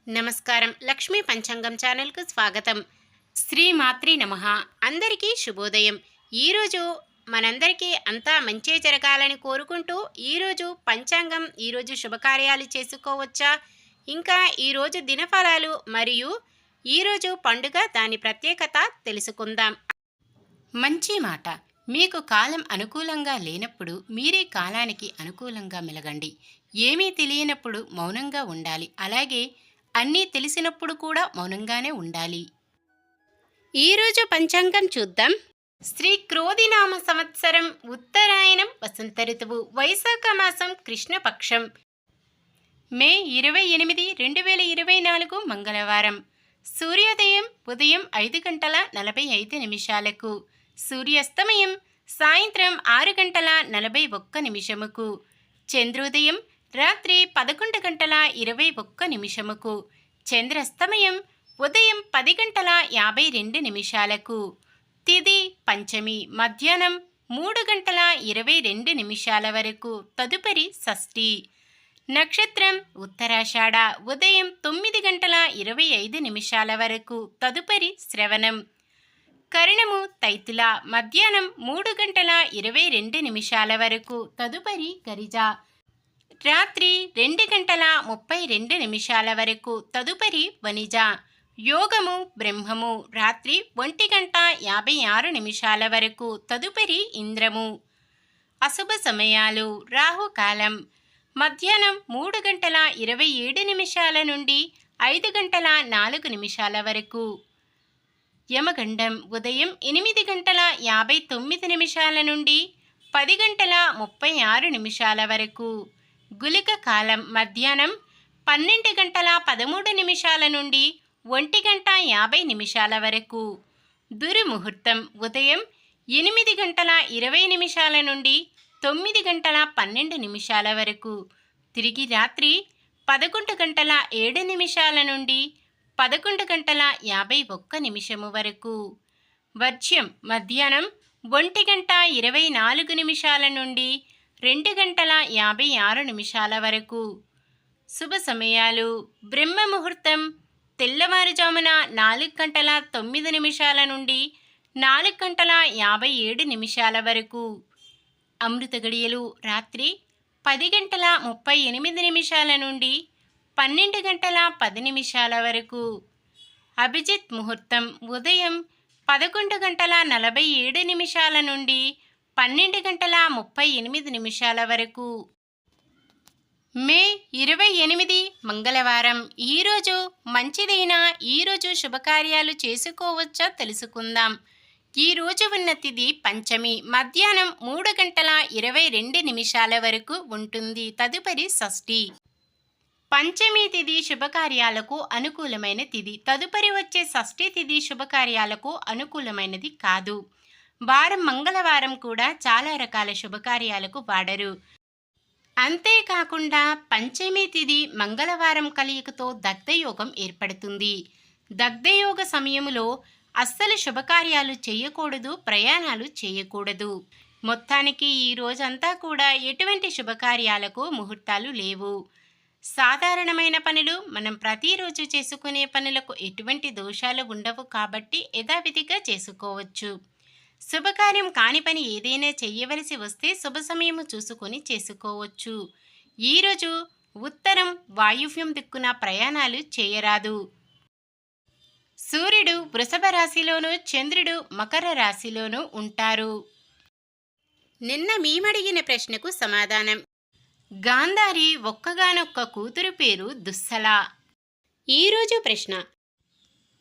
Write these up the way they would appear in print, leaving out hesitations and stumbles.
నమస్కారం. లక్ష్మీ పంచాంగం ఛానల్‌కు స్వాగతం. శ్రీమాత్రే నమః. అందరికీ శుభోదయం. ఈరోజు మనందరికీ అంతా మంచే జరగాలని కోరుకుంటూ ఈరోజు పంచాంగం, ఈరోజు శుభకార్యాలు చేసుకోవచ్చా? ఇంకా ఈరోజు దినఫలాలు మరియు ఈరోజు పండుగ దాని ప్రత్యేకత తెలుసుకుందాం. మంచి మాట. మీకు కాలం అనుకూలంగా లేనప్పుడు మీరే కాలానికి అనుకూలంగా మెలగండి. ఏమీ తెలియనప్పుడు మౌనంగా ఉండాలి. అలాగే అన్నీ తెలిసినప్పుడు కూడా మౌనంగానే ఉండాలి. ఈరోజు పంచాంగం చూద్దాం. శ్రీ క్రోధినామ సంవత్సరం, ఉత్తరాయణం, వసంత ఋతువు, వైశాఖ మాసం, కృష్ణపక్షం, మే 28, 2024 మంగళవారం. సూర్యోదయం ఉదయం 5:45 సూర్యాస్తమయం సాయంత్రం 6:41 చంద్రోదయం రాత్రి 11:21 చంద్రాస్తమయం ఉదయం 10:52 తిథి పంచమి మధ్యాహ్నం 3:22 వరకు, తదుపరి షష్ఠి. నక్షత్రం ఉత్తరాషాఢ ఉదయం 9:25 వరకు, తదుపరి శ్రవణం. కరణము తైతుల మధ్యాహ్నం 3:22 వరకు, తదుపరి గరిజ. రాత్రి 2:32 వరకు, తదుపరి వనిజ. యోగము బ్రహ్మము రాత్రి 1:56 వరకు, తదుపరి ఇంద్రము. అశుభ సమయాలు రాహుకాలం మధ్యాహ్నం 3:27 నుండి 5:04 వరకు. యమగండం ఉదయం 8:59 నుండి 10:36 వరకు. గుళిక కాలం మధ్యాహ్నం 12:13 నుండి 1:50 వరకు. దుర్ముహూర్తం ఉదయం 8:20 నుండి 9:12 వరకు. తిరిగి రాత్రి 11:07 నుండి 11:51 వరకు. వర్జ్యం మధ్యాహ్నం 1:24 నుండి 2:56 వరకు. శుభ సమయాలు బ్రహ్మ ముహూర్తం తెల్లవారుజామున 4:09 నుండి 4:57 వరకు. అమృత గడియలు రాత్రి 10:38 నుండి 12:10 వరకు. అభిజిత్ ముహూర్తం ఉదయం 11:47 నుండి 12:38 వరకు. మే 28 మంగళవారం. ఈరోజు మంచిదైన ఈరోజు శుభకార్యాలు చేసుకోవచ్చా తెలుసుకుందాం. ఈరోజు ఉన్న తిథి పంచమి మధ్యాహ్నం 3:22 వరకు ఉంటుంది, తదుపరి షష్ఠి. పంచమి తిథి శుభకార్యాలకు అనుకూలమైన తిథి. తదుపరి వచ్చే షష్ఠి తిథి శుభకార్యాలకు అనుకూలమైనది కాదు. వారం మంగళవారం కూడా చాలా రకాల శుభకార్యాలకు వాడరు. అంతేకాకుండా పంచమి తిథి మంగళవారం కలయికతో దగ్ధయోగం ఏర్పడుతుంది. దగ్ధయోగ సమయంలో అస్సలు శుభకార్యాలు చేయకూడదు, ప్రయాణాలు చేయకూడదు. మొత్తానికి ఈ రోజంతా కూడా ఎటువంటి శుభకార్యాలకు ముహూర్తాలు లేవు. సాధారణమైన పనులు, మనం ప్రతిరోజు చేసుకునే పనులకు ఎటువంటి దోషాలు ఉండవు కాబట్టి యథావిధిగా చేసుకోవచ్చు. శుభకార్యం కాని పని ఏదైనా చెయ్యవలసి వస్తే శుభ సమయము చూసుకొని చేసుకోవచ్చు. ఈరోజు ఉత్తరం వాయువ్యం దిక్కున ప్రయాణాలు చేయరాదు. సూర్యుడు వృషభ రాశిలోనూ చంద్రుడు మకర రాశిలోనూ ఉంటారు. నిన్న మేమడిగిన ప్రశ్నకు సమాధానం. గాంధారి ఒక్కగానొక్క కూతురు పేరు దుస్సల. ఈరోజు ప్రశ్న.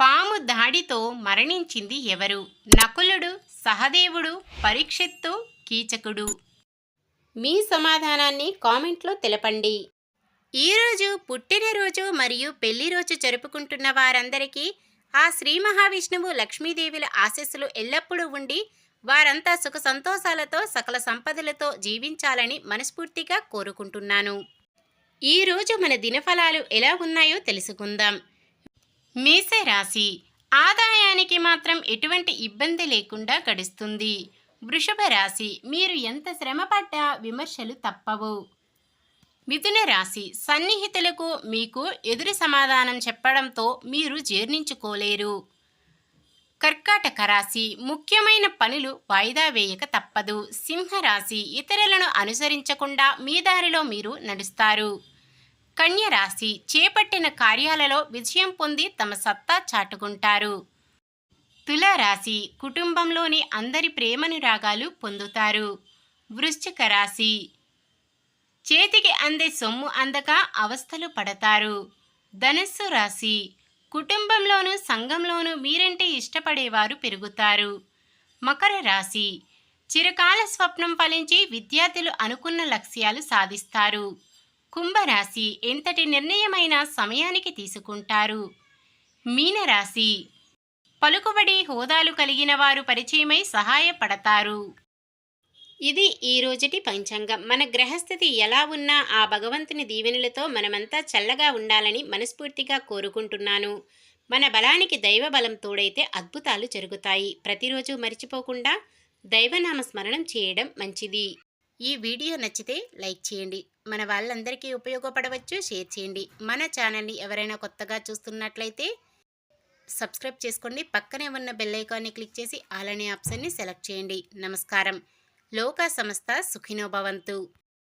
పాము దాడితో మరణించింది ఎవరు? నకులుడు, సహదేవుడు, పరీక్షిత్తు, కీచకుడు. మీ సమాధానాన్ని కామెంట్లో తెలపండి. ఈరోజు పుట్టినరోజు మరియు పెళ్లి రోజు జరుపుకుంటున్న వారందరికీ ఆ శ్రీ మహావిష్ణువు, లక్ష్మీదేవుల ఆశీస్సులు ఎల్లప్పుడూ ఉండి వారంతా సుఖ సంతోషాలతో సకల సంపదలతో జీవించాలని మనస్ఫూర్తిగా కోరుకుంటున్నాను. ఈరోజు మన దినఫలాలు ఎలా ఉన్నాయో తెలుసుకుందాం. మేషరాశి. ఆదాయానికి మాత్రం ఎటువంటి ఇబ్బంది లేకుండా గడుస్తుంది. వృషభ రాశి. మీరు ఎంత శ్రమపడ్డా విమర్శలు తప్పవు. మిథున రాశి సన్నిహితులకు మీకు ఎదురు సమాధానం చెప్పడంతో మీరు జీర్ణించుకోలేరు. కర్కాటక రాశి ముఖ్యమైన పనులు వాయిదా వేయక తప్పదు. సింహరాశి ఇతరులను అనుసరించకుండా మీ దారిలో మీరు నడుస్తారు. కన్య రాశి చేపట్టిన కార్యాలలో విజయం పొంది తమ సత్తా చాటుకుంటారు. తులారాశి కుటుంబంలోని అందరి ప్రేమనురాగాలు పొందుతారు. వృశ్చిక రాశి చేతికి అందే సొమ్ము అందక అవస్థలు పడతారు. ధనుస్సు రాశి కుటుంబంలోనూ సంఘంలోనూ మీరంటే ఇష్టపడేవారు పెరుగుతారు. మకర రాశి చిరకాల స్వప్నం ఫలించి విద్యార్థులు అనుకున్న లక్ష్యాలు సాధిస్తారు. కుంభరాశి ఎంతటి నిర్ణయమైనా సమయానికి తీసుకుంటారు. మీనరాశి పలుకుబడి హోదాలు కలిగిన వారు పరిచయమై సహాయపడతారు. ఇది ఈ రోజుటి పంచాంగం. మన గ్రహస్థితి ఎలా ఉన్నా ఆ భగవంతుని దీవెనలతో మనమంతా చల్లగా ఉండాలని మనస్ఫూర్తిగా కోరుకుంటున్నాను. మన బలానికి దైవ బలం తోడైతే అద్భుతాలు జరుగుతాయి. ప్రతిరోజు మర్చిపోకుండా దైవనామ స్మరణం చేయడం మంచిది. ఈ వీడియో నచ్చితే లైక్ చేయండి. మన వాళ్ళందరికీ ఉపయోగపడవచ్చు, షేర్ చేయండి. మన ఛానల్ని ఎవరైనా కొత్తగా చూస్తున్నట్లయితే సబ్స్క్రైబ్ చేసుకోండి. పక్కనే ఉన్న బెల్ ఐకాన్ని క్లిక్ చేసి ఆల్ అనే ఆప్షన్ని సెలెక్ట్ చేయండి. నమస్కారం. లోకా సమస్త సుఖినో భవంతు.